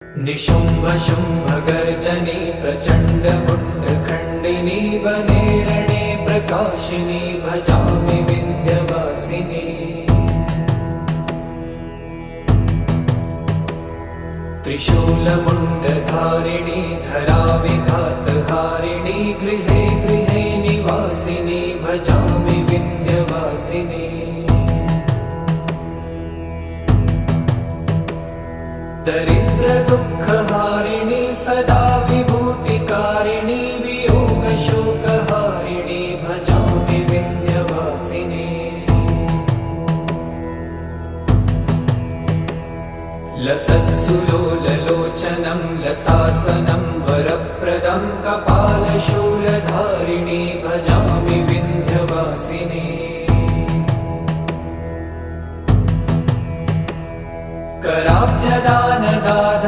निशुम्भ शुम्भ गर्जनी प्रचण्ड मुण्डखण्डिनी वने रणे प्रकाशिनी भजामि विन्ध्यवासिनी। त्रिशूलमुण्डधारिणी धराविघातहारिणी गृहे गृहे निवासिनी भजामि विन्ध्यवासिनी। दरिद्र दुःखहारिणी सदा विभूतिकारिणी वियोगशोकहारिणी भजामि विन्ध्यवासिनी। लसत्सुलोललोचनं लतासनं वरप्रदं कपालशूलधारिणी भजामि विन्ध्यवासिनी। कराब्जदानदाध